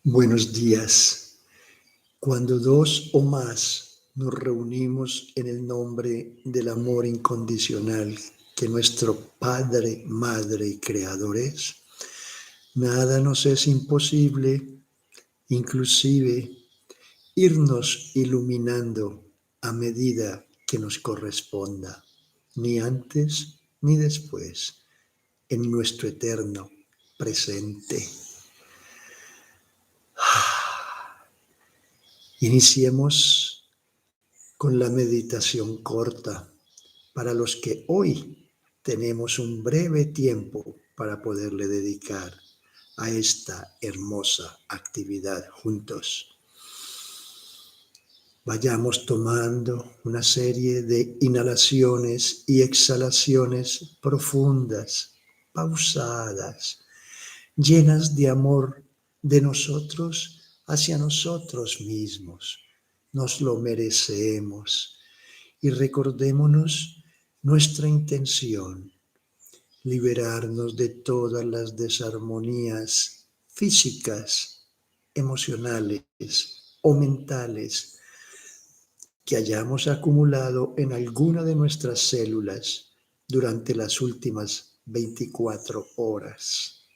Buenos días. Cuando dos o más nos reunimos en el nombre del amor incondicional que nuestro Padre, Madre y Creador es, nada nos es imposible, inclusive irnos iluminando a medida que nos corresponda, ni antes ni después, en nuestro eterno presente. Iniciemos con la meditación corta para los que hoy tenemos un breve tiempo para poderle dedicar a esta hermosa actividad juntos. Vayamos tomando una serie de inhalaciones y exhalaciones profundas, pausadas, llenas de amor de nosotros hacia nosotros mismos. Nos lo merecemos. Y recordémonos nuestra intención, liberarnos de todas las desarmonías físicas, emocionales o mentales que hayamos acumulado en alguna de nuestras células durante las últimas 24 horas.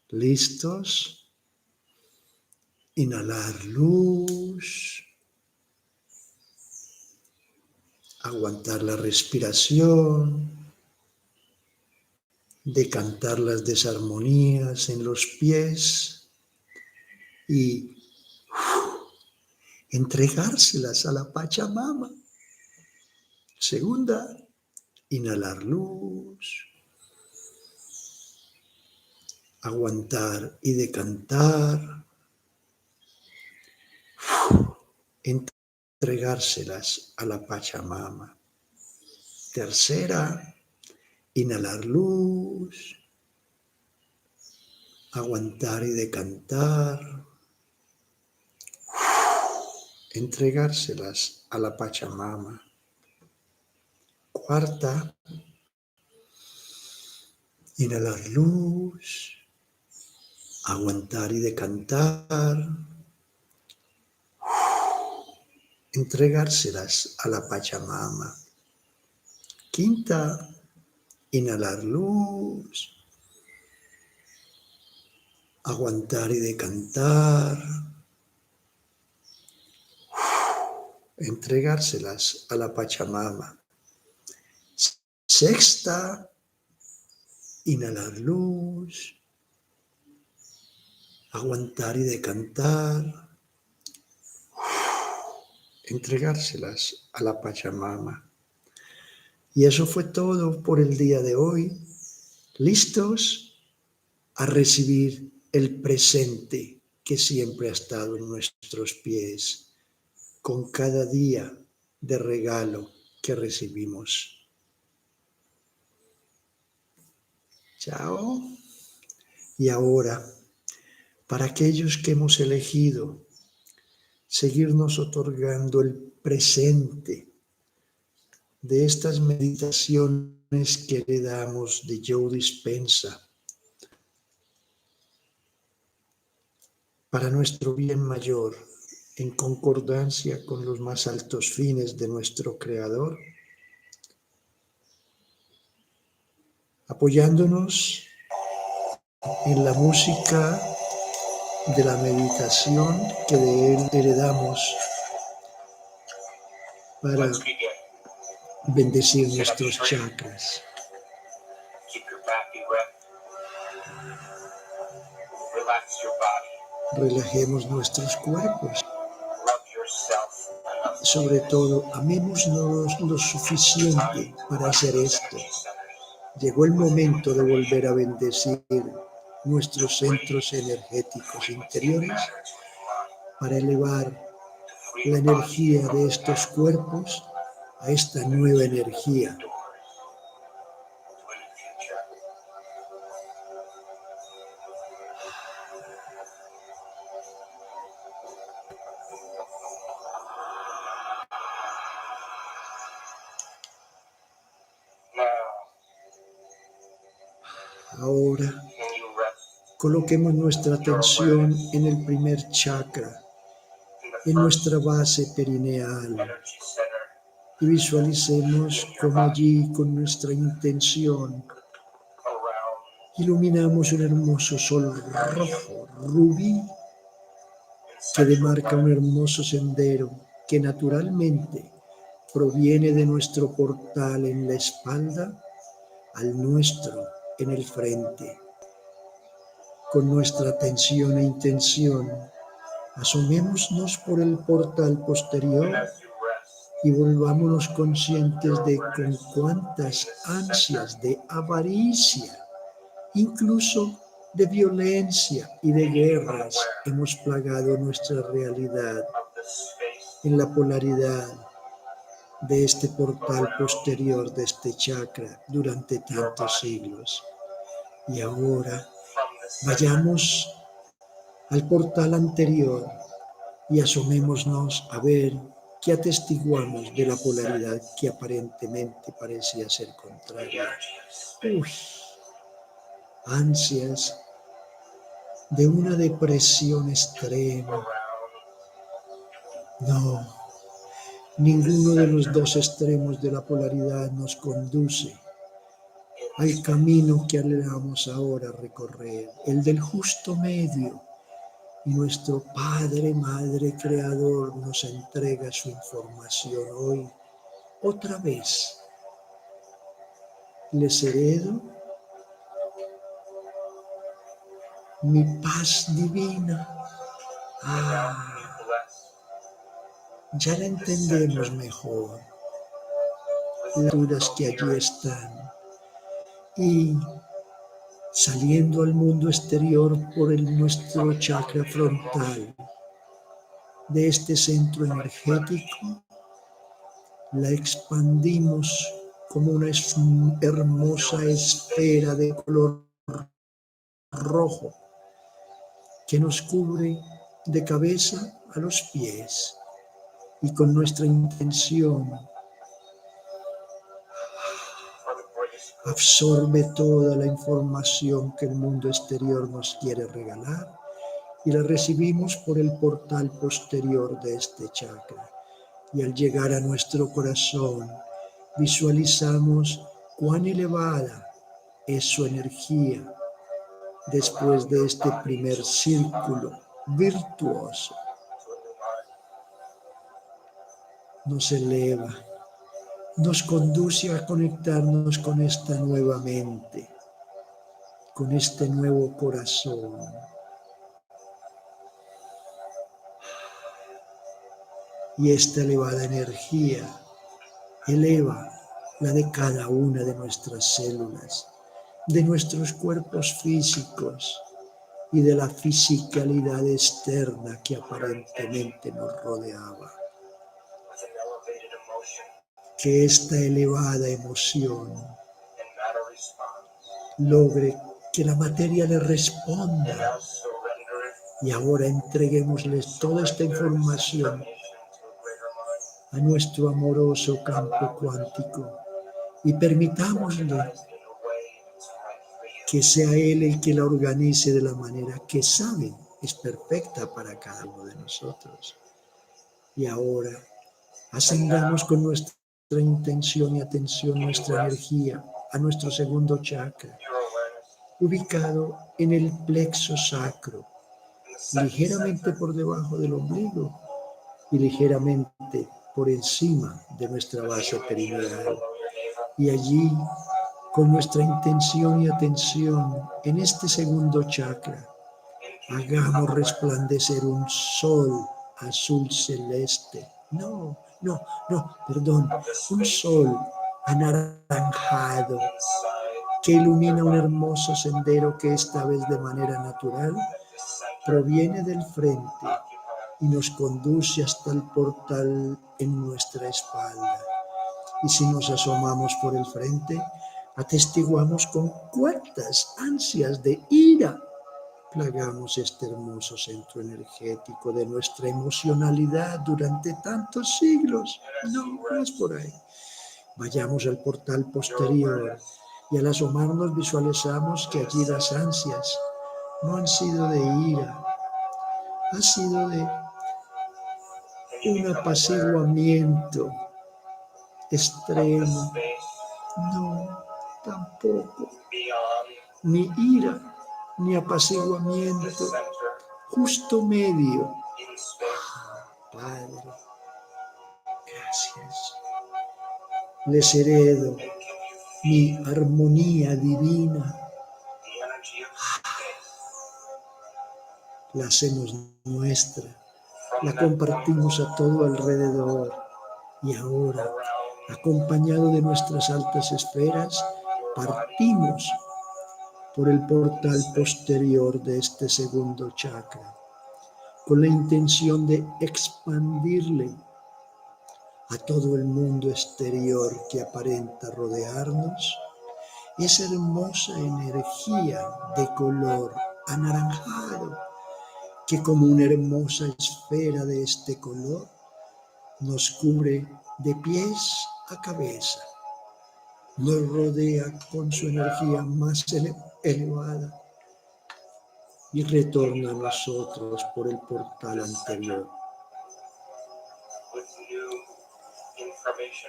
¿Listos? Inhalar luz. Aguantar la respiración, decantar las desarmonías en los pies y entregárselas a la Pachamama. Segunda, inhalar luz, aguantar y decantar, entregárselas a la Pachamama. Tercera, inhalar luz, aguantar y decantar, entregárselas a la Pachamama. Cuarta, inhalar luz, aguantar y decantar, entregárselas a la Pachamama. Quinta, inhalar luz, aguantar y decantar, entregárselas a la Pachamama. Sexta, inhalar luz, aguantar y decantar, entregárselas a la Pachamama. Y eso fue todo por el día de hoy. ¿Listos a recibir el presente que siempre ha estado en nuestros pies con cada día de regalo que recibimos? Chao. Y ahora, para aquellos que hemos elegido seguirnos otorgando el presente de estas meditaciones que le damos de Joe Dispenza, para nuestro bien mayor, en concordancia con los más altos fines de nuestro Creador, apoyándonos en la música de la meditación que de Él heredamos para bendecir nuestros chakras. Relajemos nuestros cuerpos. Sobre todo, amémonos lo suficiente para hacer esto. Llegó el momento de volver a bendecir nuestros centros energéticos interiores para elevar la energía de estos cuerpos a esta nueva energía. Ahora Coloquemos nuestra atención en el primer chakra, en nuestra base perineal, y visualicemos como allí, con nuestra intención, iluminamos un hermoso sol rojo, rubí, que demarca un hermoso sendero que naturalmente proviene de nuestro portal en la espalda al nuestro en el frente. Con nuestra atención e intención, asomémonos por el portal posterior y volvámonos conscientes de con cuántas ansias de avaricia, incluso de violencia y de guerras, hemos plagado nuestra realidad en la polaridad de este portal posterior, de este chakra, durante tantos siglos. Y ahora vayamos al portal anterior y asomémonos a ver qué atestiguamos de la polaridad que aparentemente parecía ser contraria. Uy, ansias de una depresión extrema. No, ninguno de los dos extremos de la polaridad nos conduce al camino que anhelamos ahora recorrer, el del justo medio. Y nuestro Padre, Madre, Creador nos entrega su información hoy. Otra vez, les heredo mi paz divina. Ya la entendemos mejor, las dudas que allí están. Y saliendo al mundo exterior por nuestro chakra frontal, de este centro energético, la expandimos como una hermosa esfera de color rojo que nos cubre de cabeza a los pies, y con nuestra intención absorbe toda la información que el mundo exterior nos quiere regalar y la recibimos por el portal posterior de este chakra. Y al llegar a nuestro corazón, visualizamos cuán elevada es su energía después de este primer círculo virtuoso. Nos eleva, nos conduce a conectarnos con esta nueva mente, con este nuevo corazón. Y esta elevada energía eleva la de cada una de nuestras células, de nuestros cuerpos físicos y de la fisicalidad externa que aparentemente nos rodeaba. Que esta elevada emoción logre que la materia le responda. Y ahora entreguémosles toda esta información a nuestro amoroso campo cuántico y permitámosle que sea Él el que la organice de la manera que sabe es perfecta para cada uno de nosotros. Y ahora ascendamos con nuestra intención y atención, nuestra energía, a nuestro segundo chakra, ubicado en el plexo sacro, ligeramente por debajo del ombligo y ligeramente por encima de nuestra base perineal. Y allí, con nuestra intención y atención en este segundo chakra, hagamos resplandecer un sol azul celeste. Un sol anaranjado que ilumina un hermoso sendero que esta vez de manera natural proviene del frente y nos conduce hasta el portal en nuestra espalda. Y si nos asomamos por el frente, atestiguamos con cuántas ansias de ira plagamos este hermoso centro energético de nuestra emocionalidad durante tantos siglos. No es por ahí. Vayamos al portal posterior y al asomarnos visualizamos que allí las ansias no han sido de ira, ha sido de un apaciguamiento extremo. No, tampoco. Ni ira, ni apaciguamiento, justo medio. Padre, gracias. Les heredo mi armonía divina. La hacemos nuestra, la compartimos a todo alrededor y ahora, acompañado de nuestras altas esferas, partimos por el portal posterior de este segundo chakra, con la intención de expandirle a todo el mundo exterior que aparenta rodearnos esa hermosa energía de color anaranjado que como una hermosa esfera de este color nos cubre de pies a cabeza, nos rodea con su energía más elevada y retorna a nosotros por el portal anterior.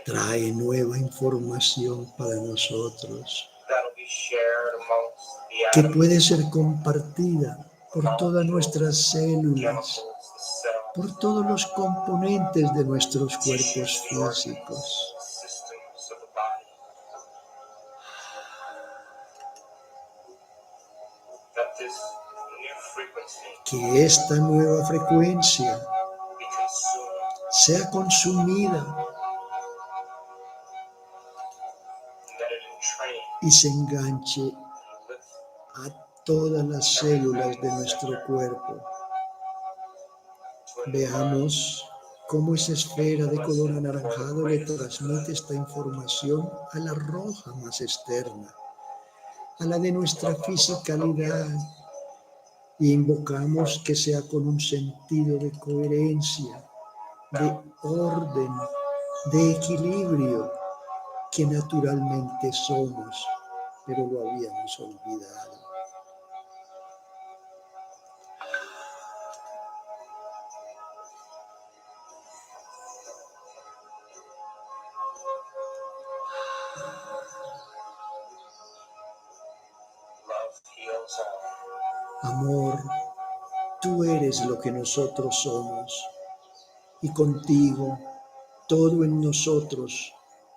Trae nueva información para nosotros que puede ser compartida por todas nuestras células, por todos los componentes de nuestros cuerpos físicos. Que esta nueva frecuencia sea consumida y se enganche a todas las células de nuestro cuerpo. Veamos cómo esa esfera de color anaranjado le transmite esta información a la roja más externa, a la de nuestra fisicalidad, y invocamos que sea con un sentido de coherencia, de orden, de equilibrio que naturalmente somos, pero lo habíamos olvidado. Amor, tú eres lo que nosotros somos y contigo todo en nosotros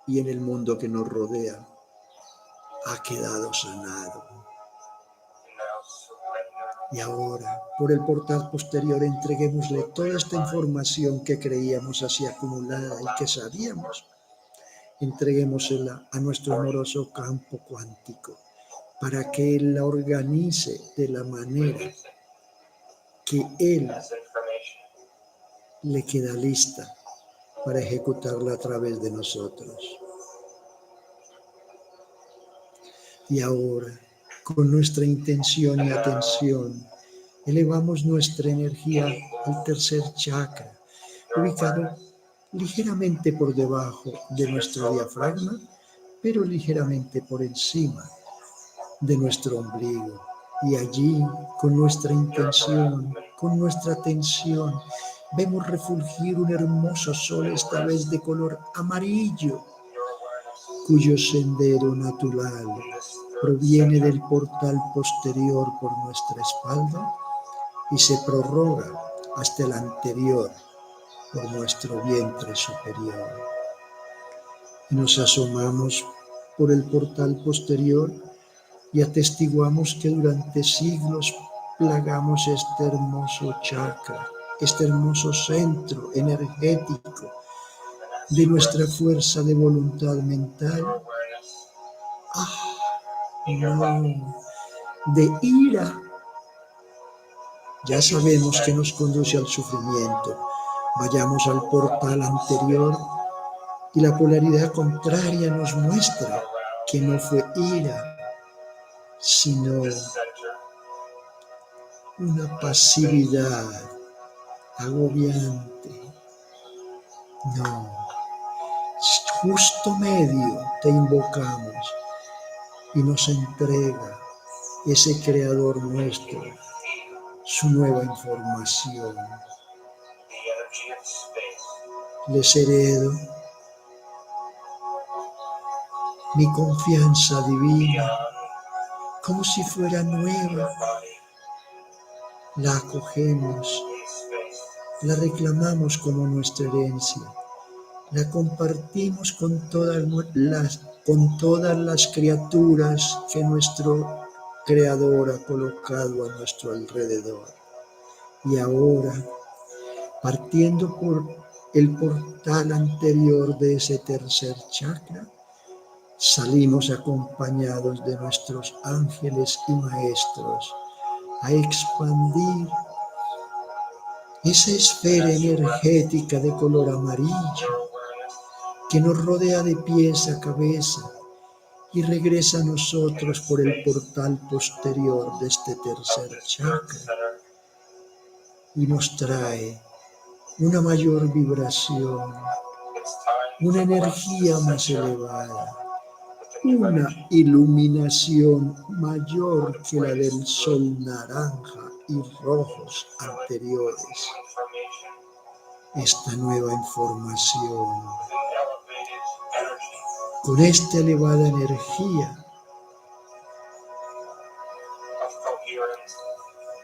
y en el mundo que nos rodea ha quedado sanado. Y ahora, por el portal posterior, entreguémosle toda esta información que creíamos así acumulada y que sabíamos. Entreguémosla a nuestro amoroso campo cuántico para que Él la organice de la manera que Él le queda lista para ejecutarla a través de nosotros. Y ahora, con nuestra intención y atención, elevamos nuestra energía al tercer chakra, ubicado ligeramente por debajo de nuestro diafragma, pero ligeramente por encima de nuestro ombligo. Y allí, con nuestra intención, con nuestra atención, vemos refulgir un hermoso sol, esta vez de color amarillo, cuyo sendero natural proviene del portal posterior por nuestra espalda y se prorroga hasta el anterior por nuestro vientre superior. Nos asomamos por el portal posterior y atestiguamos que durante siglos plagamos este hermoso chakra, este hermoso centro energético de nuestra fuerza de voluntad mental. No, de ira. Ya sabemos que nos conduce al sufrimiento. Vayamos al portal anterior y la polaridad contraria nos muestra que no fue ira, sino una pasividad agobiante. No, justo medio te invocamos y nos entrega ese creador nuestro, su nueva información. Les heredo mi confianza divina como si fuera nueva. La acogemos, la reclamamos como nuestra herencia, la compartimos con todas las criaturas que nuestro Creador ha colocado a nuestro alrededor. Y ahora, partiendo por el portal anterior de ese tercer chakra, salimos acompañados de nuestros ángeles y maestros a expandir esa esfera energética de color amarillo que nos rodea de pies a cabeza y regresa a nosotros por el portal posterior de este tercer chakra y nos trae una mayor vibración, una energía más elevada, una iluminación mayor que la del sol naranja y rojos anteriores. Esta nueva información, con esta elevada energía,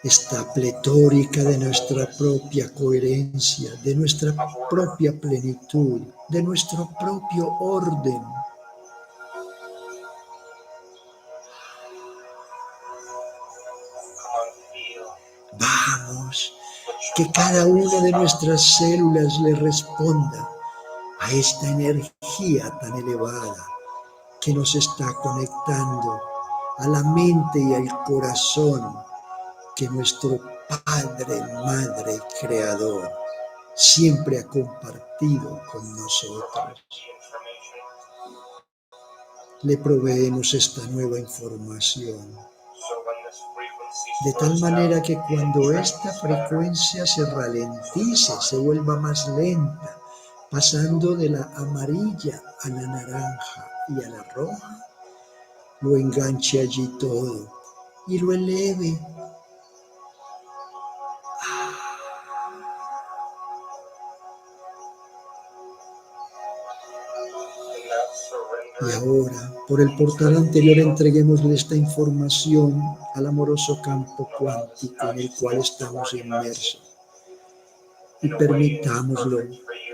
esta pletórica de nuestra propia coherencia, de nuestra propia plenitud, de nuestro propio orden. Vamos, que cada una de nuestras células le responda a esta energía tan elevada que nos está conectando a la mente y al corazón que nuestro Padre, Madre, Creador siempre ha compartido con nosotros. Le proveemos esta nueva información, de tal manera que cuando esta frecuencia se ralentice, se vuelva más lenta, pasando de la amarilla a la naranja y a la roja, lo enganche allí todo y lo eleve. Y ahora, por el portal anterior, entreguémosle esta información al amoroso campo cuántico en el cual estamos inmersos. Y permitámoslo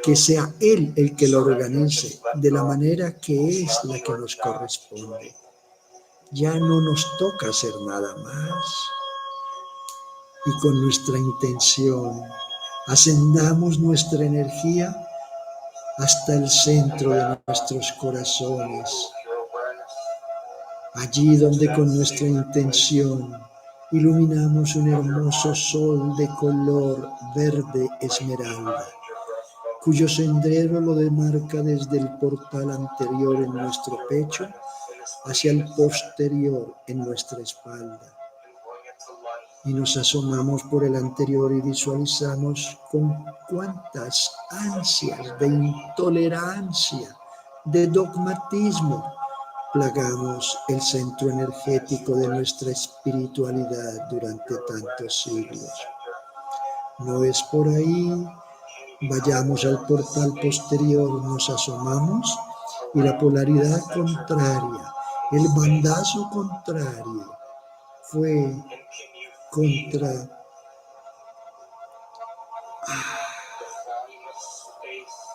que sea Él el que lo organice de la manera que es la que nos corresponde. Ya no nos toca hacer nada más. Y con nuestra intención, ascendamos nuestra energía hasta el centro de nuestros corazones, allí donde con nuestra intención iluminamos un hermoso sol de color verde esmeralda, cuyo sendero lo demarca desde el portal anterior en nuestro pecho hacia el posterior en nuestra espalda. Y nos asomamos por el anterior y visualizamos con cuántas ansias de intolerancia, de dogmatismo, plagamos el centro energético de nuestra espiritualidad durante tantos siglos. No es por ahí, vayamos al portal posterior, nos asomamos y la polaridad contraria, el bandazo contrario, fue contra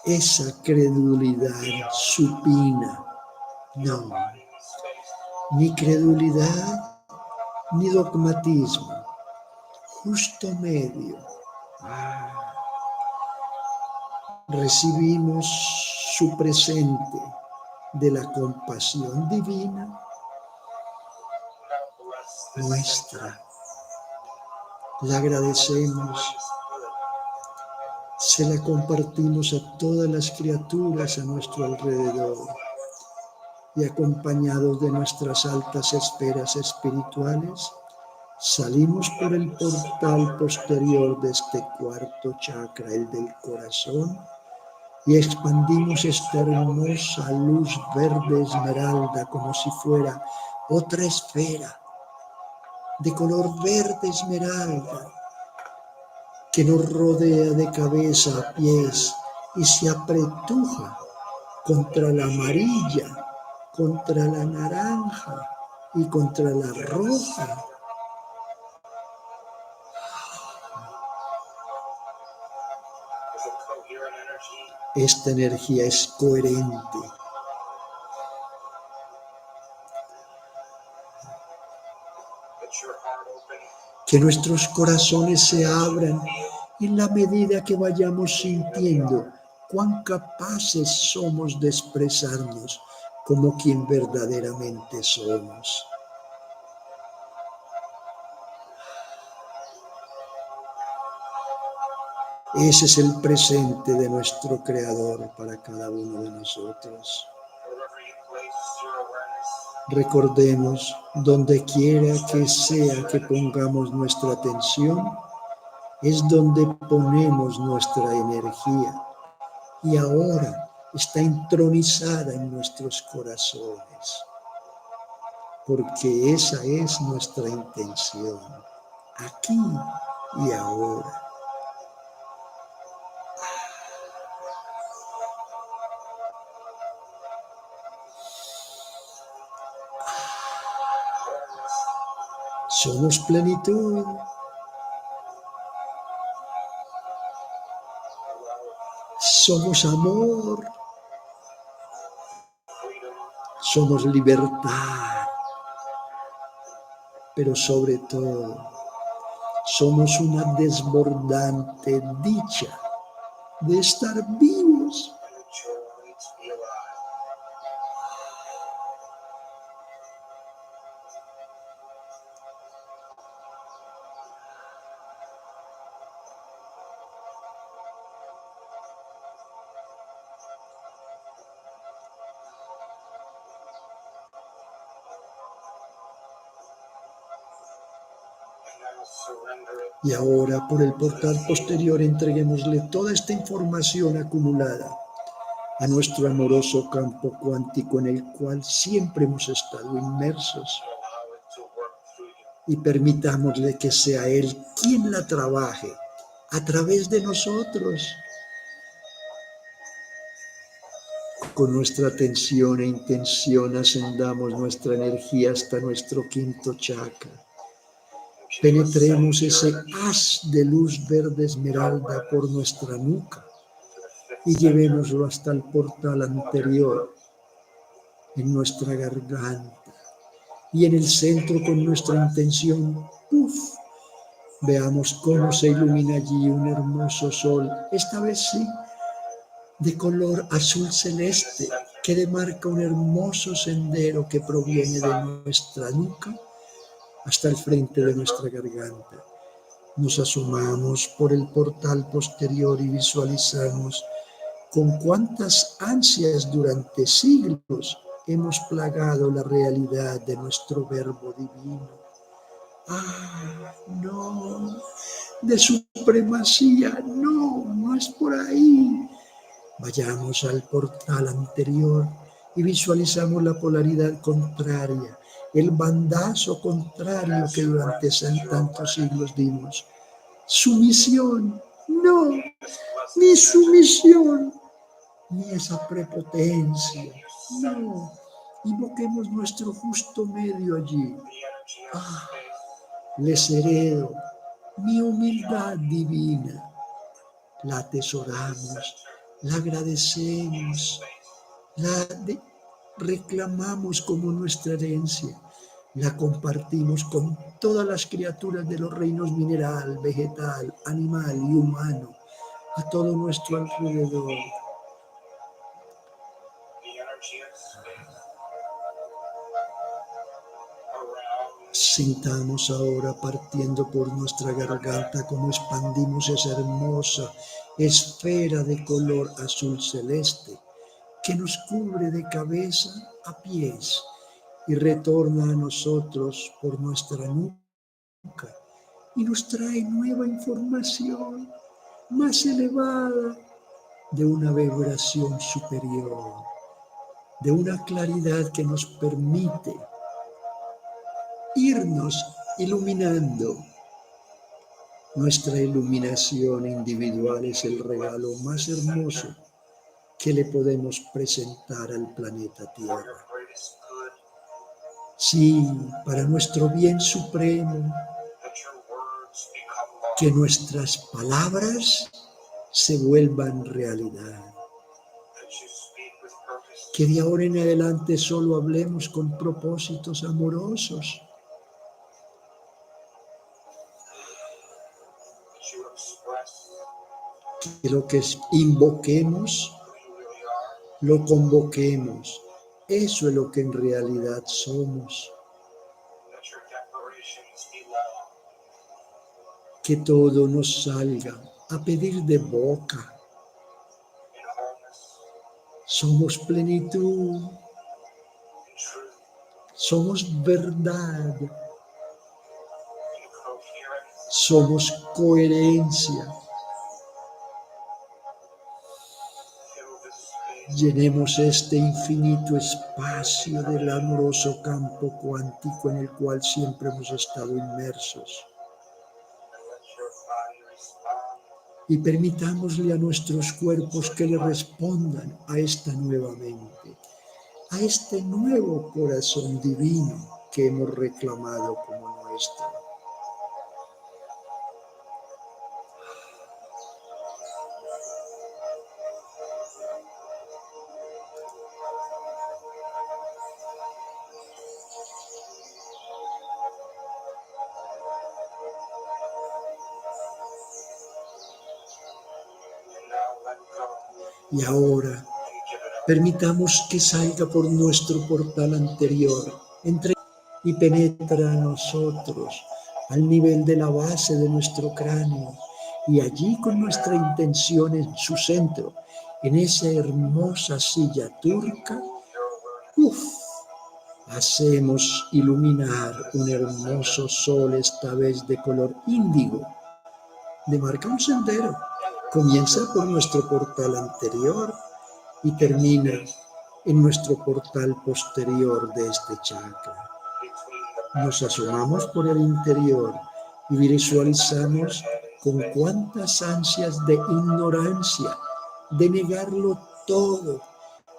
esa credulidad supina. No, ni credulidad ni dogmatismo, justo medio. Recibimos su presente de la compasión divina nuestra. La agradecemos, se la compartimos a todas las criaturas a nuestro alrededor y acompañados de nuestras altas esferas espirituales, salimos por el portal posterior de este cuarto chakra, el del corazón, y expandimos esta hermosa luz verde esmeralda como si fuera otra esfera de color verde esmeralda que nos rodea de cabeza a pies y se apretuja contra la amarilla, contra la naranja y contra la roja. Esta energía es coherente. Que nuestros corazones se abran en la medida que vayamos sintiendo cuán capaces somos de expresarnos como quien verdaderamente somos. Ese es el presente de nuestro Creador para cada uno de nosotros. Recordemos, donde quiera que sea que pongamos nuestra atención, es donde ponemos nuestra energía y ahora está entronizada en nuestros corazones, porque esa es nuestra intención, aquí y ahora. Somos plenitud. Somos amor. Somos libertad. Pero sobre todo, somos una desbordante dicha de estar vivos. Y ahora, por el portal posterior, entreguémosle toda esta información acumulada a nuestro amoroso campo cuántico en el cual siempre hemos estado inmersos. Y permitámosle que sea Él quien la trabaje a través de nosotros. Con nuestra atención e intención ascendamos nuestra energía hasta nuestro quinto chakra. Penetremos ese haz de luz verde esmeralda por nuestra nuca y llevémoslo hasta el portal anterior en nuestra garganta. Y en el centro, con nuestra intención, ¡puf!, veamos cómo se ilumina allí un hermoso sol, esta vez sí, de color azul celeste, que demarca un hermoso sendero que proviene de nuestra nuca hasta el frente de nuestra garganta. Nos asomamos por el portal posterior y visualizamos con cuántas ansias durante siglos hemos plagado la realidad de nuestro verbo divino. ¡Ah, no! De supremacía, no es por ahí. Vayamos al portal anterior y visualizamos la polaridad contraria, el bandazo contrario que durante tantos siglos dimos. Sumisión, no, ni sumisión, ni esa prepotencia, no. Invoquemos nuestro justo medio allí. Ah, les heredo mi humildad divina. La atesoramos, la agradecemos, reclamamos como nuestra herencia, la compartimos con todas las criaturas de los reinos mineral, vegetal, animal y humano, a todo nuestro alrededor. Sintamos ahora, partiendo por nuestra garganta, como expandimos esa hermosa esfera de color azul celeste que nos cubre de cabeza a pies y retorna a nosotros por nuestra nuca y nos trae nueva información más elevada, de una vibración superior, de una claridad que nos permite irnos iluminando. Nuestra iluminación individual es el regalo más hermoso que le podemos presentar al planeta Tierra. Sí, para nuestro bien supremo, que nuestras palabras se vuelvan realidad. Que de ahora en adelante solo hablemos con propósitos amorosos. Que lo que invoquemos, lo convoquemos. Eso es lo que en realidad somos. Que todo nos salga a pedir de boca. Somos plenitud. Somos verdad. Somos coherencia. Llenemos este infinito espacio del amoroso campo cuántico en el cual siempre hemos estado inmersos. Y permitámosle a nuestros cuerpos que le respondan a esta nueva mente, a este nuevo corazón divino que hemos reclamado como nuestro. Y ahora, permitamos que salga por nuestro portal anterior y penetra a nosotros al nivel de la base de nuestro cráneo. Y allí con nuestra intención en su centro, en esa hermosa silla turca, hacemos iluminar un hermoso sol, esta vez de color índigo. Demarca un sendero. Comienza por nuestro portal anterior y termina en nuestro portal posterior de este chakra. Nos asomamos por el interior y visualizamos con cuántas ansias de ignorancia, de negarlo todo,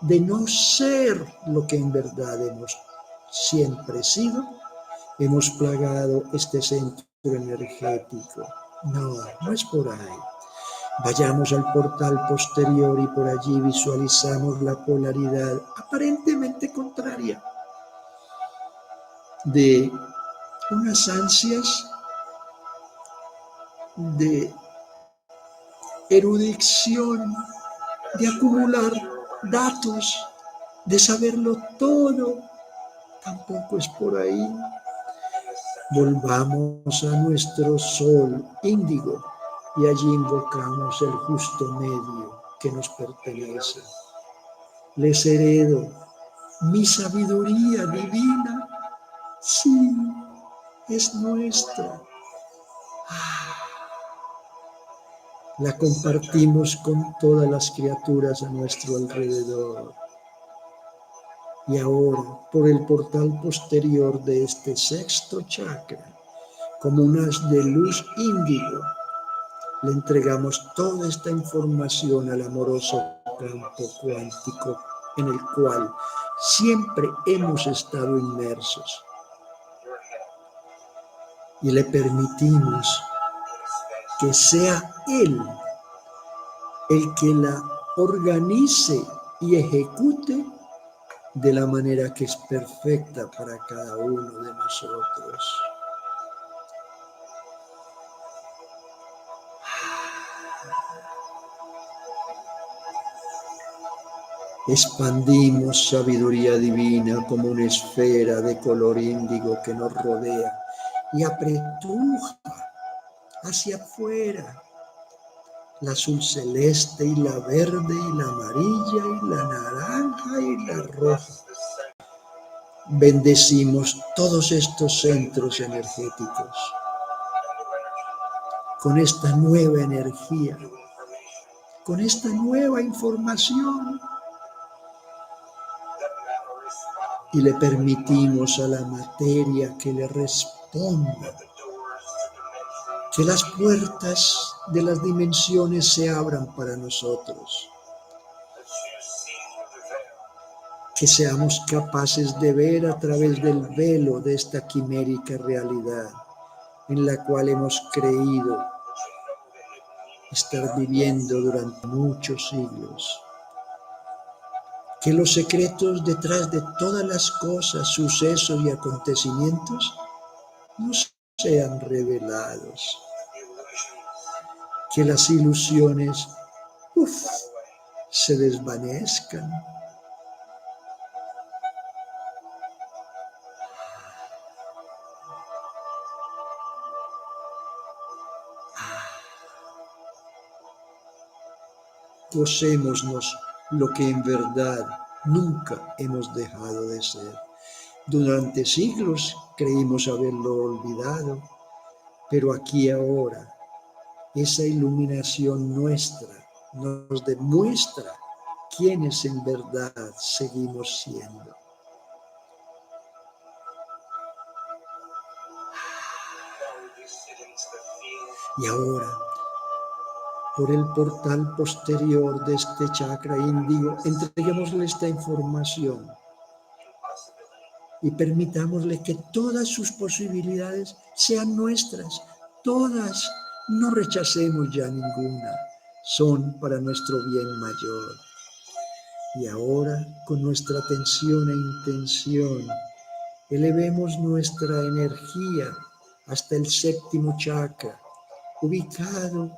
de no ser lo que en verdad hemos siempre sido, hemos plagado este centro energético. No, no es por ahí. Vayamos al portal posterior y por allí visualizamos la polaridad aparentemente contraria de unas ansias de erudición, de acumular datos, de saberlo todo. Tampoco es por ahí. Volvamos a nuestro sol índigo y allí invocamos el justo medio que nos pertenece. Les heredo mi sabiduría divina. Sí, es nuestra. La compartimos con todas las criaturas a nuestro alrededor. Y ahora, por el portal posterior de este sexto chakra, como un haz de luz índigo, le entregamos toda esta información al amoroso campo cuántico en el cual siempre hemos estado inmersos. Y le permitimos que sea Él el que la organice y ejecute de la manera que es perfecta para cada uno de nosotros. Expandimos sabiduría divina como una esfera de color índigo que nos rodea y apretuja hacia afuera la azul celeste y la verde y la amarilla y la naranja y la roja. Bendecimos todos estos centros energéticos con esta nueva energía, con esta nueva información. Y le permitimos a la materia que le responda responda, que las puertas de las dimensiones se abran para nosotros, que seamos capaces de ver a través del velo de esta quimérica realidad en la cual hemos creído estar viviendo durante muchos siglos. Que los secretos detrás de todas las cosas, sucesos y acontecimientos no sean revelados. Que las ilusiones se desvanezcan. Gocémonos lo que en verdad nunca hemos dejado de ser. Durante siglos creímos haberlo olvidado, pero aquí ahora esa iluminación nuestra nos demuestra quiénes en verdad seguimos siendo. Y ahora, por el portal posterior de este chakra índigo, entreguémosle esta información y permitámosle que todas sus posibilidades sean nuestras, todas, no rechacemos ya ninguna, son para nuestro bien mayor. Y ahora, con nuestra atención e intención, elevemos nuestra energía hasta el séptimo chakra, ubicado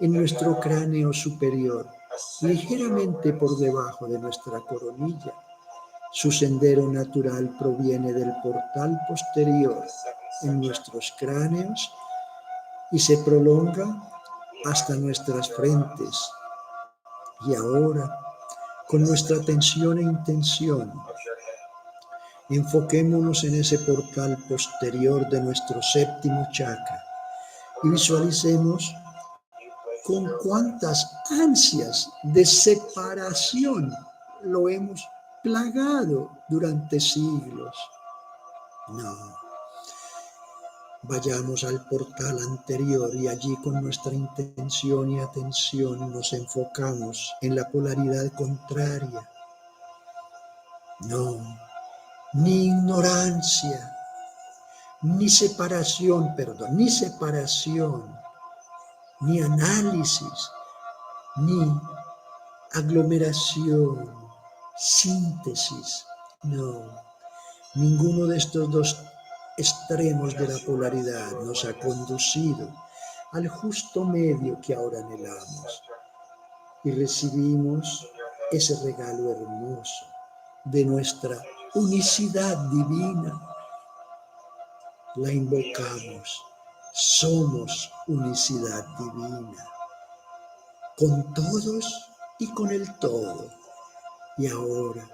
en nuestro cráneo superior, ligeramente por debajo de nuestra coronilla. Su sendero natural proviene del portal posterior en nuestros cráneos y se prolonga hasta nuestras frentes. Y ahora, con nuestra atención e intención, enfoquémonos en ese portal posterior de nuestro séptimo chakra y visualicemos con cuántas ansias de separación lo hemos plagado durante siglos. No. Vayamos al portal anterior y allí con nuestra intención y atención nos enfocamos en la polaridad contraria. No, ni ignorancia, ni separación, ni análisis, ni aglomeración, síntesis. No, ninguno de estos dos extremos de la polaridad nos ha conducido al justo medio que ahora anhelamos y recibimos ese regalo hermoso de nuestra unicidad divina. La invocamos, somos unicidad divina, con todos y con el todo. Y ahora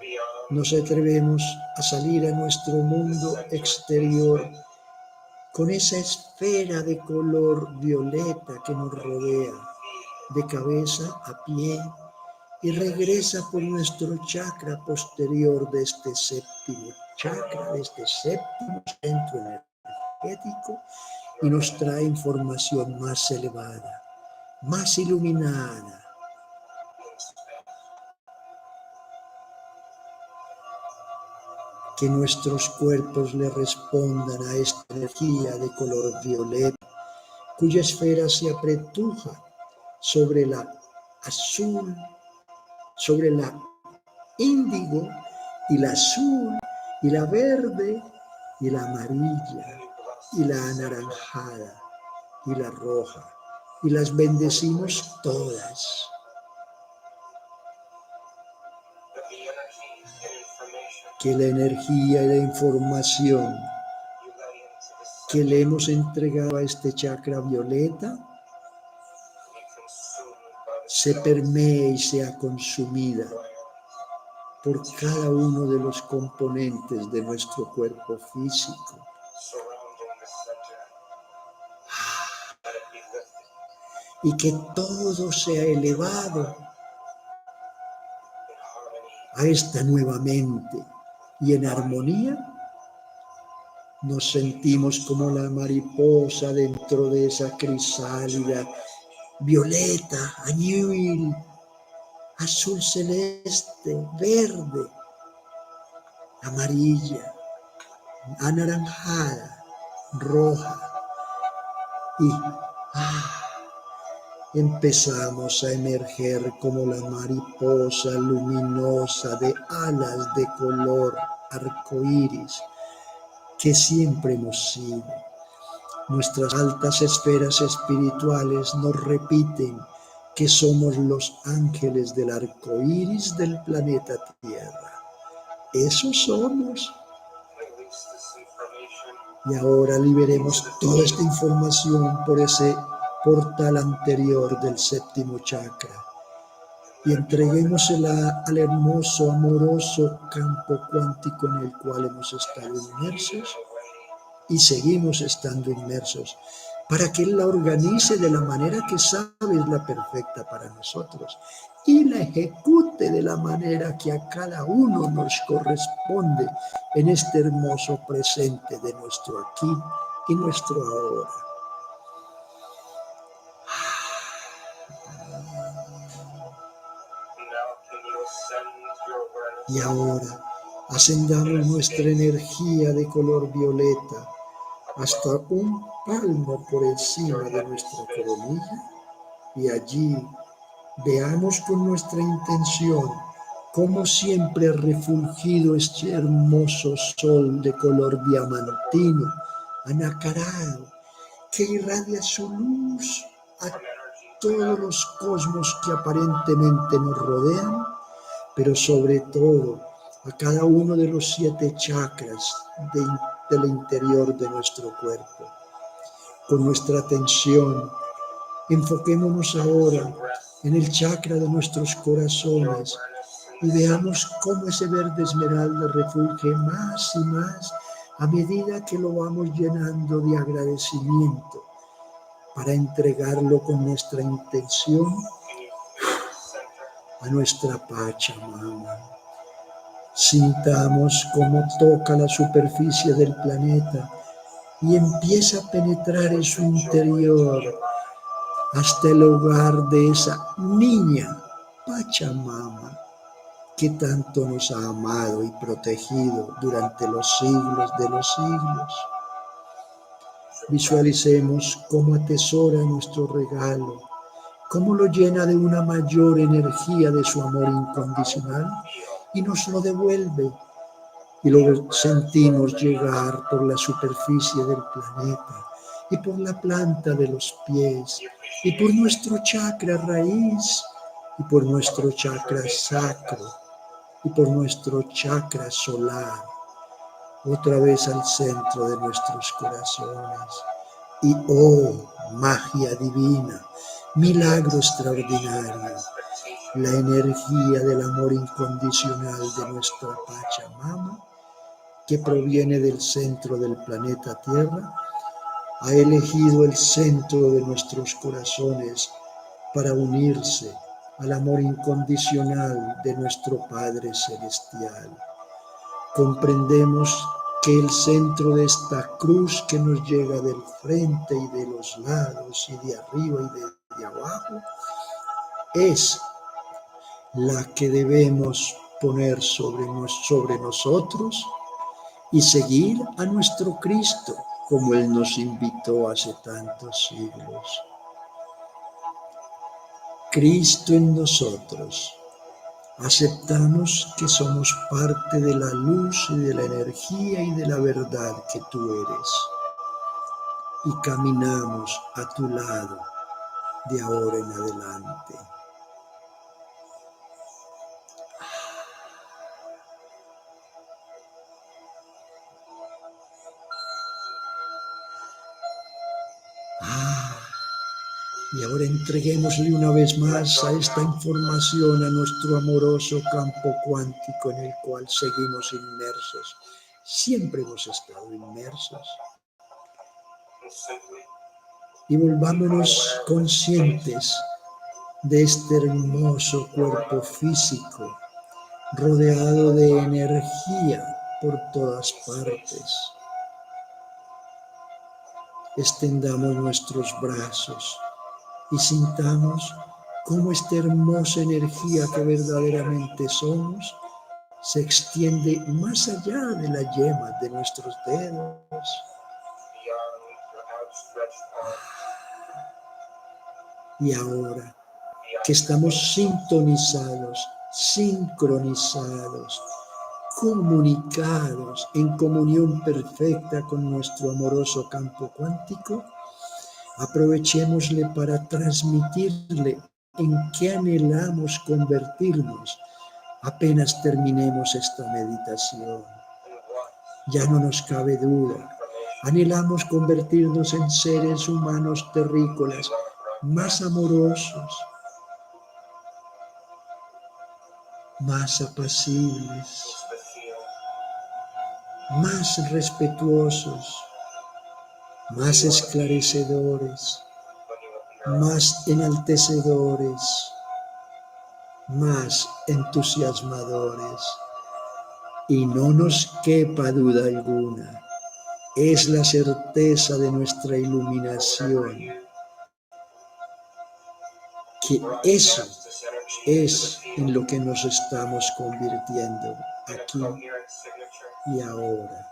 nos atrevemos a salir a nuestro mundo exterior con esa esfera de color violeta que nos rodea, de cabeza a pie, y regresa por nuestro chakra posterior de este séptimo chakra, de este séptimo centro energético, y nos trae información más elevada, más iluminada. Que nuestros cuerpos le respondan a esta energía de color violeta, cuya esfera se apretuja sobre la azul, sobre la índigo y la azul y la verde y la amarilla y la anaranjada y la roja, y las bendecimos todas. Que la energía y la información que le hemos entregado a este chakra violeta se permee y sea consumida por cada uno de los componentes de nuestro cuerpo físico. Y que todo sea elevado a esta nueva mente y en armonía Nos sentimos como la mariposa dentro de esa crisálida violeta, añil, azul celeste, verde, amarilla, anaranjada, roja. Y empezamos a emerger como la mariposa luminosa de alas de color arcoíris que siempre hemos sido. Nuestras altas esferas espirituales nos repiten que somos los ángeles del arco iris del planeta Tierra. Eso somos. Y ahora liberemos toda esta información por ese portal anterior del séptimo chakra y entreguémosela al hermoso, amoroso campo cuántico en el cual hemos estado inmersos y seguimos estando inmersos, para que Él la organice de la manera que sabe es la perfecta para nosotros y la ejecute de la manera que a cada uno nos corresponde en este hermoso presente de nuestro aquí y nuestro ahora. Y ahora ascendamos nuestra energía de color violeta hasta un palmo por encima de nuestra coronilla y allí veamos con nuestra intención cómo siempre ha refulgido este hermoso sol de color diamantino, anacarado, que irradia su luz a todos los cosmos que aparentemente nos rodean, pero sobre todo a cada uno de los 7 chakras del interior de nuestro cuerpo. Con nuestra atención, enfoquémonos ahora en el chakra de nuestros corazones y veamos cómo ese verde esmeralda refulge más y más a medida que lo vamos llenando de agradecimiento para entregarlo con nuestra intención a nuestra Pachamama. Sintamos cómo toca la superficie del planeta y empieza a penetrar en su interior hasta el hogar de esa niña Pachamama que tanto nos ha amado y protegido durante los siglos de los siglos. Visualicemos cómo atesora nuestro regalo, cómo lo llena de una mayor energía de su amor incondicional y nos lo devuelve y lo sentimos llegar por la superficie del planeta y por la planta de los pies y por nuestro chakra raíz y por nuestro chakra sacro y por nuestro chakra solar, otra vez al centro de nuestros corazones. Y oh, magia divina, milagro extraordinario, la energía del amor incondicional de nuestra Pachamama, que proviene del centro del planeta Tierra, ha elegido el centro de nuestros corazones para unirse al amor incondicional de nuestro Padre Celestial. Comprendemos que el centro de esta cruz que nos llega del frente y de los lados y de arriba y de abajo es la que debemos poner sobre nosotros y seguir a nuestro Cristo como Él nos invitó hace tantos siglos. Cristo en nosotros. Aceptamos que somos parte de la luz y de la energía y de la verdad que tú eres. Y caminamos a tu lado de ahora en adelante. Y ahora entreguémosle una vez más a esta información a nuestro amoroso campo cuántico en el cual seguimos inmersos. Siempre hemos estado inmersos. Y volvámonos conscientes de este hermoso cuerpo físico, rodeado de energía por todas partes. extendamos nuestros brazos y sintamos cómo esta hermosa energía que verdaderamente somos se extiende más allá de la yema de nuestros dedos. Y ahora que estamos sintonizados, sincronizados, comunicados en comunión perfecta con nuestro amoroso campo cuántico, aprovechémosle para transmitirle en qué anhelamos convertirnos apenas terminemos esta meditación. Ya no nos cabe duda, anhelamos convertirnos en seres humanos terrícolas, más amorosos, más apacibles, más respetuosos, más esclarecedores, más enaltecedores, más entusiasmadores. Y no nos quepa duda alguna, es la certeza de nuestra iluminación, que eso es en lo que nos estamos convirtiendo aquí y ahora.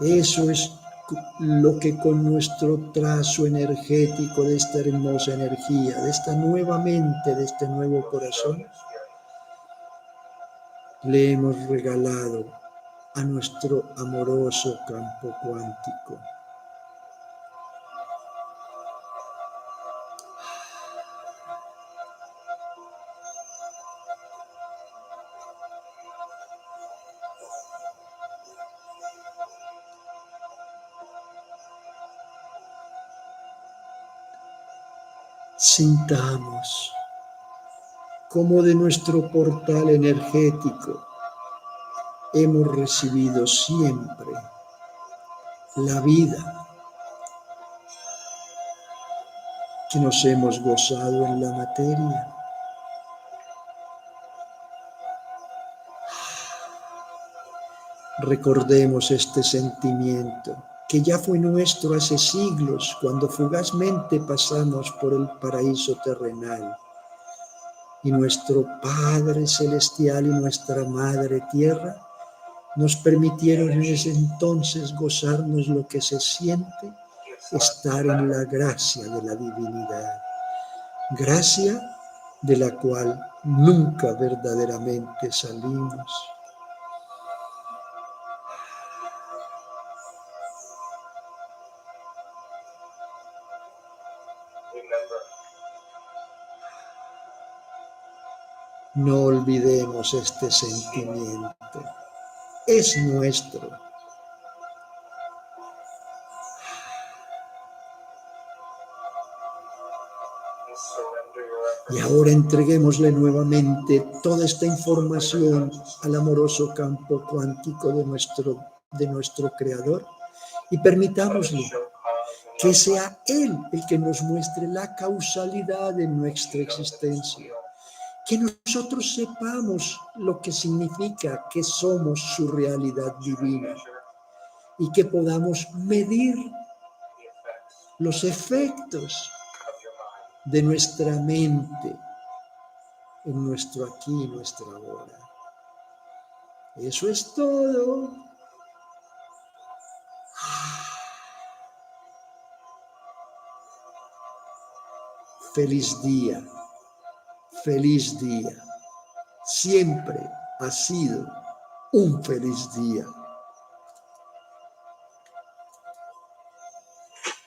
Eso es lo que con nuestro trazo energético de esta hermosa energía, de esta nueva mente, de este nuevo corazón, le hemos regalado a nuestro amoroso campo cuántico. Sintamos cómo de nuestro portal energético hemos recibido siempre la vida que nos hemos gozado en la materia. Recordemos este sentimiento que ya fue nuestro hace siglos cuando fugazmente pasamos por el paraíso terrenal y nuestro Padre Celestial y nuestra Madre Tierra nos permitieron en ese entonces gozarnos lo que se siente estar en la gracia de la divinidad, gracia de la cual nunca verdaderamente salimos. No olvidemos este sentimiento, es nuestro. Y ahora entreguémosle nuevamente toda esta información al amoroso campo cuántico de nuestro Creador y permitámosle que sea Él el que nos muestre la causalidad de nuestra existencia. Que nosotros sepamos lo que significa que somos su realidad divina y que podamos medir los efectos de nuestra mente en nuestro aquí y nuestra ahora. Eso es todo. Feliz día, feliz día. Siempre ha sido un feliz día.